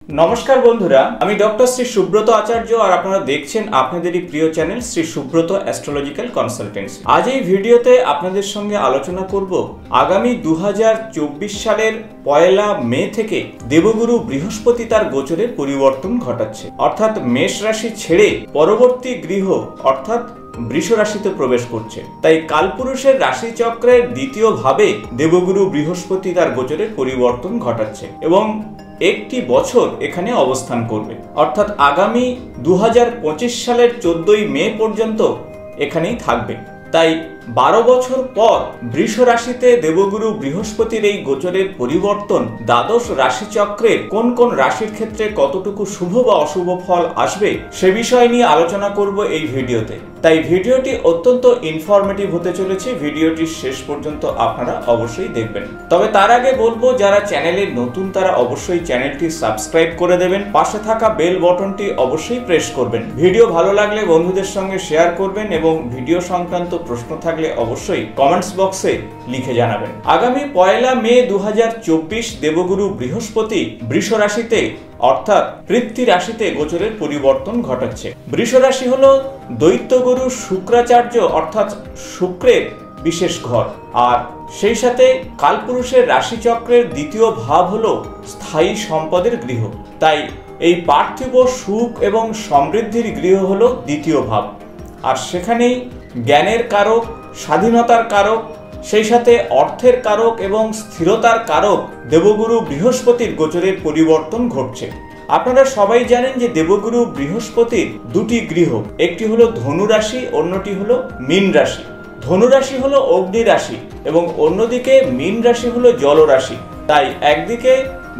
নমস্কার বন্ধুরা, আমি ডক্টর শ্রী সুব্রত আচার্য আর আপনারা দেখছেন আপনাদেরই প্রিয় channel Shri Subrata astrological consultancy. আজ এই ভিডিওতে আপনাদের সঙ্গে আলোচনা করব আগামী 2024 সালের 1 মে থেকে দেবগুরু বৃহস্পতি তার গোচরে পরিবর্তন ঘটাচ্ছে, অর্থাৎ মেষ রাশি ছেড়ে পরবর্তী গৃহ অর্থাৎ বৃষ রাশিতে প্রবেশ করছে। তাই কালপুরুষের রাশিচক্রের দ্বিতীয় ভাবে দেবগুরু বৃহস্পতি তার গোচরের পরিবর্তন ঘটাচ্ছে এবং একটি বছর এখানে অবস্থান করবে, অর্থাৎ আগামী 2025 সালের 14 মে পর্যন্ত এখানেই থাকবে। তাই 12 বছর পর বৃষ রাশিতে দেবগুরু বৃহস্পতির এই গোচরের পরিবর্তন দ্বাদশ রাশিচক্রের কোন কোন রাশির ক্ষেত্রে কতটুকু শুভ বা অশুভ ফল আসবে সে বিষয় নিয়ে আলোচনা করব এই ভিডিওতে। তাই ভিডিওটি অত্যন্ত ইনফরমেটিভ হতে চলেছে, ভিডিওটি শেষ পর্যন্ত আপনারা অবশ্যই দেখবেন। তবে তার আগে বলবো, যারা চ্যানেলে নতুন তারা অবশ্যই চ্যানেলটি সাবস্ক্রাইব করে দেবেন, পাশে থাকা বেল বাটনটি অবশ্যই প্রেস করবেন। ভিডিও ভালো লাগলে বন্ধুদের সঙ্গে শেয়ার করবেন এবং ভিডিও সংক্রান্ত প্রশ্ন থাকলে অবশ্যই কমেন্টস বক্সে লিখে জানাবেন। আগামী 1 মে 2024 দেবগুরু বৃহস্পতি বৃষ রাশিতে অর্থাৎ পৃথ্বী রাশিতে গোচরের পরিবর্তন ঘটাচ্ছে। বৃষ রাশি হলো দৈত্যগুরু শুক্রাচার্য অর্থাৎ শুক্রের বিশেষ ঘর, আর সেই সাথে কালপুরুষের রাশিচক্রের দ্বিতীয় ভাব হলো স্থায়ী সম্পদের গৃহ। তাই এই পার্থিব সুখ এবং সমৃদ্ধির গৃহ হলো দ্বিতীয় ভাব, আর সেখানেই জ্ঞানের কারক, স্বাধীনতার কারক, সেই সাথে অর্থের কারক এবং স্থিরতার কারক দেবগুরু বৃহস্পতির গোচরের পরিবর্তন ঘটছে। আপনারা সবাই জানেন যে দেবগুরু বৃহস্পতির দুটি গৃহ, একটি হলো ধনু রাশি, অন্যটি হলো মীন রাশি। ধনু রাশি হলো অগ্নি রাশি এবং অন্যদিকে মীন রাশি হলো জল রাশি। তাই একদিকে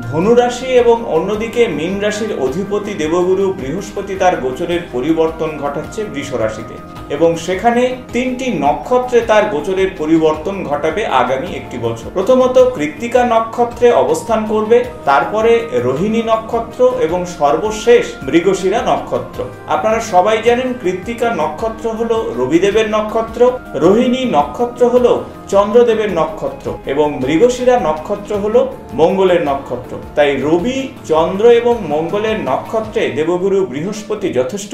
ধনু রাশি এবং অন্যদিকে মীন রাশির অধিপতি দেবগুরু বৃহস্পতি তার গোচরের পরিবর্তন ঘটাচ্ছে বৃষ রাশিতে এবং সেখানে 3টি নক্ষত্রে তার গোচরের পরিবর্তন ঘটাবে আগামী একটি বছর। প্রথমত কৃত্তিকা নক্ষত্রে অবস্থান করবে, তারপরে রোহিণী নক্ষত্র এবং সর্বশেষ মৃগশিরা নক্ষত্র। আপনারা সবাই জানেন কৃত্তিকা নক্ষত্র হলো রবিদেবের নক্ষত্র, রোহিণী নক্ষত্র হলো চন্দ্রদেবের নক্ষত্র এবং মৃগশিরা নক্ষত্র হলো মঙ্গলের নক্ষত্র। তাই রবি, চন্দ্র এবং মঙ্গলের নক্ষত্রে দেবগুরু বৃহস্পতি যথেষ্ট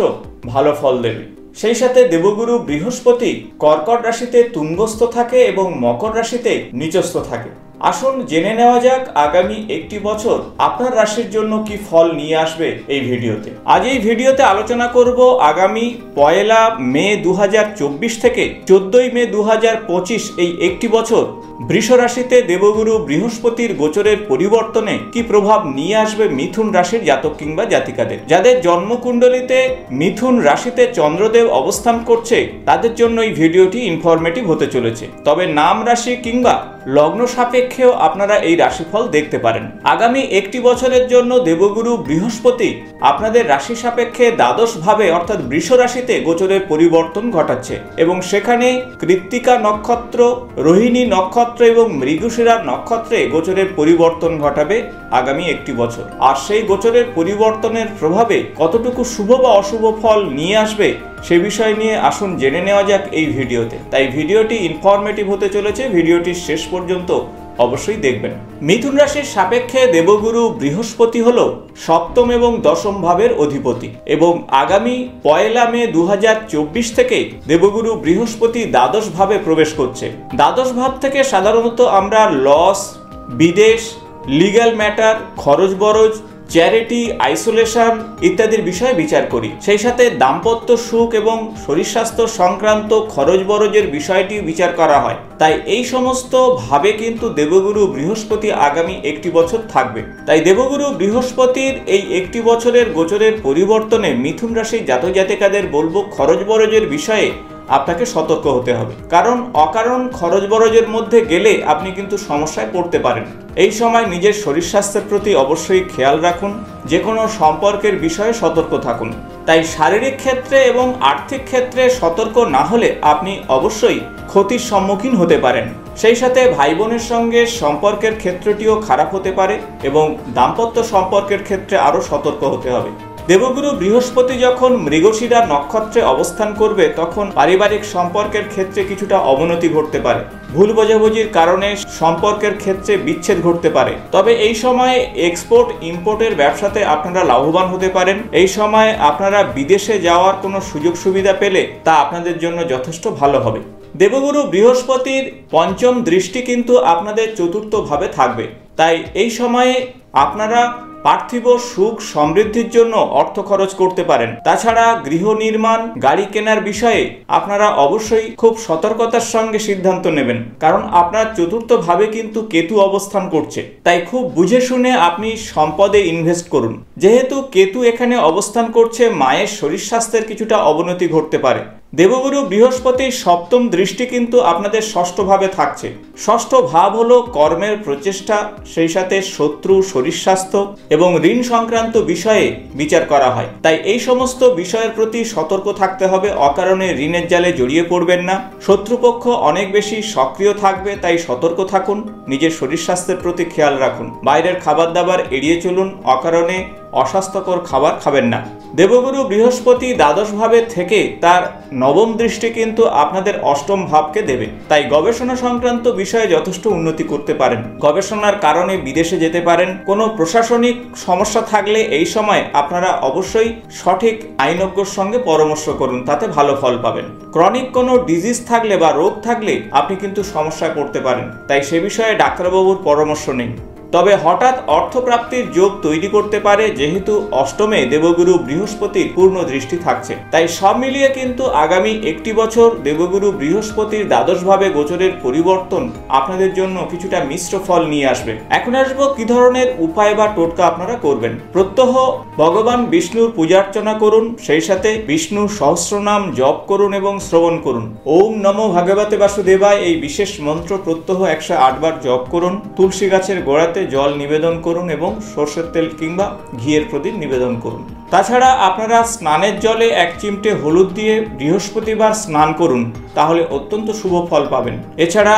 ভালো ফল দেবে। সেই সাথে দেবগুরু বৃহস্পতি কর্কট রাশিতে তুঙ্গস্থ থাকে এবং মকর রাশিতে নিচস্থ থাকে। আসুন জেনে নেওয়া যাক আগামী একটি বছর আপনার রাশির জন্য কি ফল নিয়ে আসবে এই ভিডিওতে। আজ এই ভিডিওতে আলোচনা করব আগামী 1 মে 2024 থেকে 14 মে 2025 এই একটি বছর বৃষ রাশিতে দেবগুরু বৃহস্পতির গোচরের পরিবর্তনে কি প্রভাব নিয়ে আসবে মিথুন রাশির জাতক কিংবা জাতিকাদের। যাদের জন্মকুণ্ডলিতে মিথুন রাশিতে চন্দ্রদেব অবস্থান করছে তাদের জন্য এই ভিডিওটি ইনফরমেটিভ হতে চলেছে। তবে নাম রাশি কিংবা লগ্ন সাপেক্ষেও আপনারা এই রাশিফল দেখতে পারেন। আগামী একটি বছরের জন্য দেবগুরু বৃহস্পতি আপনাদের রাশি সাপেক্ষে দ্বাদশ ভাবে অর্থাৎ বৃষ রাশিতে গোচরের পরিবর্তন ঘটাচ্ছে এবং সেখানে কৃত্তিকা নক্ষত্র, রোহিণী নক্ষত্র এবং মৃগশিরা নক্ষত্রে গোচরের পরিবর্তন ঘটাবে আগামী একটি বছর। আর সেই গোচরের পরিবর্তনের প্রভাবে কতটুকু শুভ বা অশুভ ফল নিয়ে আসবে সে বিষয় নিয়ে আসুন জেনে নেওয়া যাক এই ভিডিওতে। তাই ভিডিওটি ইনফরমেটিভ হতে চলেছে, ভিডিওটি শেষ পর্যন্ত অবশ্যই দেখবেন। মিথুন রাশির সাপেক্ষে দেবগুরু বৃহস্পতি হলো সপ্তম এবং দশম ভাবের অধিপতি এবং আগামী 1 মে 2024 থেকে দেবগুরু বৃহস্পতি দ্বাদশ ভাবে প্রবেশ করছে। দ্বাদশ ভাব থেকে সাধারণত আমরা লস, বিদেশ, লিগ্যাল ম্যাটার, খরচ বরজ, চ্যারিটি, আইসোলেশন ইত্যাদির বিষয়ে বিচার করি। সেই সাথে দাম্পত্য সুখ এবং শরীর স্বাস্থ্য সংক্রান্ত খরচ বরজের বিষয়টি বিচার করা হয়। তাই এই সমস্ত ভাবে কিন্তু দেবগুরু বৃহস্পতি আগামী একটি বছর থাকবে। তাই দেবগুরু বৃহস্পতির এই একটি বছরের গোচরের পরিবর্তনে মিথুন রাশির জাতক জাতিকাদের বলবো খরচ বরজের বিষয়ে আপনাকে সতর্ক হতে হবে, কারণ অকারণ খরচ বরজের মধ্যে গেলে আপনি কিন্তু সমস্যায় পড়তে পারেন। এই সময় নিজের শরীর স্বাস্থ্যের প্রতি অবশ্যই খেয়াল রাখুন, যে কোনো সম্পর্কের বিষয়ে সতর্ক থাকুন। তাই শারীরিক ক্ষেত্রে এবং আর্থিক ক্ষেত্রে সতর্ক না হলে আপনি অবশ্যই ক্ষতির সম্মুখীন হতে পারেন। সেই সাথে ভাই বোনের সঙ্গে সম্পর্কের ক্ষেত্রটিও খারাপ হতে পারে এবং দাম্পত্য সম্পর্কের ক্ষেত্রে আরও সতর্ক হতে হবে। দেবগুরু বৃহস্পতি যখন মৃগশিরা নক্ষত্রে অবস্থান করবে তখন পারিবারিক সম্পর্কের ক্ষেত্রে কিছুটা অবনতি ঘটতে পারে। ভুল বোঝাবুঝির কারণে সম্পর্কের ক্ষেত্রে বিচ্ছেদ ঘটতে পারে। তবে এই সময়ে এক্সপোর্ট ইম্পোর্টের ব্যবসাতে আপনারা লাভবান হতে পারেন। এই সময়ে আপনারা বিদেশে যাওয়ার কোনো সুযোগ সুবিধা পেলে তা আপনাদের জন্য যথেষ্ট ভালো হবে। দেবগুরু বৃহস্পতির পঞ্চম দৃষ্টি কিন্তু আপনাদের চতুর্থ ভাবে থাকবে, তাই এই সময়ে আপনারা পার্থিব সুখ সমৃদ্ধির জন্য অর্থ খরচ করতে পারেন। তাছাড়া গৃহ নির্মাণ, গাড়ি কেনার বিষয়ে আপনারা অবশ্যই খুব সতর্কতার সঙ্গে সিদ্ধান্ত নেবেন, কারণ আপনার চতুর্থ ভাবে কিন্তু কেতু অবস্থান করছে। তাই খুব বুঝে শুনে আপনি সম্পদে ইনভেস্ট করুন। যেহেতু কেতু এখানে অবস্থান করছে, মায়ের শরীর স্বাস্থ্যের কিছুটা অবনতি ঘটতে পারে। দেবগুরু বৃহস্পতির সপ্তম দৃষ্টি কিন্তু আপনাদের ষষ্ঠ ভাবে থাকছে। ষষ্ঠ ভাব হলো কর্মের প্রচেষ্টা, সেই সাথে শত্রু, শরীর স্বাস্থ্য এবং ঋণ সংক্রান্ত বিষয়ে বিচার করা হয়। তাই এই সমস্ত বিষয়ের প্রতি সতর্ক থাকতে হবে। অকারণে ঋণের জালে জড়িয়ে পড়বেন না। শত্রুপক্ষ অনেক বেশি সক্রিয় থাকবে, তাই সতর্ক থাকুন। নিজের শরীর স্বাস্থ্যের প্রতি খেয়াল রাখুন। বাইরের খাবার দাবার এড়িয়ে চলুন। অকারণে অস্বাস্থ্যকর খাবার খাবেন না। দেবগুরু বৃহস্পতি দ্বাদশ ভাবে থেকে তার নবম দৃষ্টি কিন্তু আপনাদের অষ্টম ভাবকে দেবে। তাই গবেষণা সংক্রান্ত বিষয়ে যথেষ্ট উন্নতি করতে পারেন। গবেষণার কারণে বিদেশে যেতে পারেন। কোনো প্রশাসনিক সমস্যা থাকলে এই সময় আপনারা অবশ্যই সঠিক আইনজ্ঞর সঙ্গে পরামর্শ করুন, তাতে ভালো ফল পাবেন। ক্রনিক কোনো ডিজিজ থাকলে বা রোগ থাকলে আপনি কিন্তু সমস্যায় পড়তে পারেন, তাই সে বিষয়ে ডাক্তারবাবুর পরামর্শ নিন। তবে হঠাৎ অর্থপ্রাপ্তির যোগ তৈরি করতে পারে, যেহেতু অষ্টমে দেবগুরু বৃহস্পতির পূর্ণ দৃষ্টি থাকছে। তাই সব মিলিয়ে কিন্তু আগামী একটি বছর দেবগুরু বৃহস্পতির দ্বাদশ ভাবে গোচরের পরিবর্তন আপনাদের জন্য কিছুটা মিশ্র ফল নিয়ে আসবে। এখন আসবো কি ধরনের উপায় বা টোটকা আপনারা করবেন। প্রত্যহ ভগবান বিষ্ণুর পূজার্চনা করুন, সেই সাথে বিষ্ণু সহস্রনাম জপ করুন এবং শ্রবণ করুন। ওম নমো ভগবতে বাসুদেবায় এই বিশেষ মন্ত্র প্রত্যহ 108 বার জপ করুন। তুলসী গাছের গোড়াতে জল নিবেদন করুন এবং সরষের তেল কিংবা ঘিয়ের প্রদীপ নিবেদন করুন। তাছাড়া আপনারা স্নানের জলে 1 চিমটে হলুদ দিয়ে বৃহস্পতিবার স্নান করুন, তাহলে অত্যন্ত শুভ ফল পাবেন। এছাড়া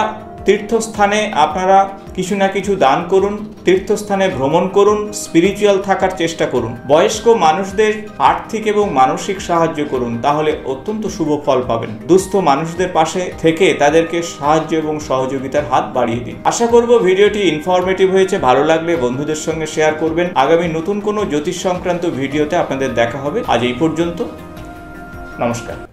তীর্থস্থানে আপনারা কিছু না কিছু দান করুন, তীর্থস্থানে ভ্রমণ করুন, স্পিরিচুয়াল থাকার চেষ্টা করুন। বয়স্ক মানুষদের আর্থিক এবং মানসিক সাহায্য করুন, তাহলে অত্যন্ত শুভ ফল পাবেন। দুস্থ মানুষদের পাশে থেকে তাদেরকে সাহায্য এবং সহযোগিতার হাত বাড়িয়ে দিন। আশা করব ভিডিওটি ইনফরমেটিভ হয়েছে। ভালো লাগলে বন্ধুদের সঙ্গে শেয়ার করবেন। আগামী নতুন কোনো জ্যোতিষ সংক্রান্ত ভিডিওতে আপনাদের দেখা হবে। আজ এই পর্যন্ত, নমস্কার।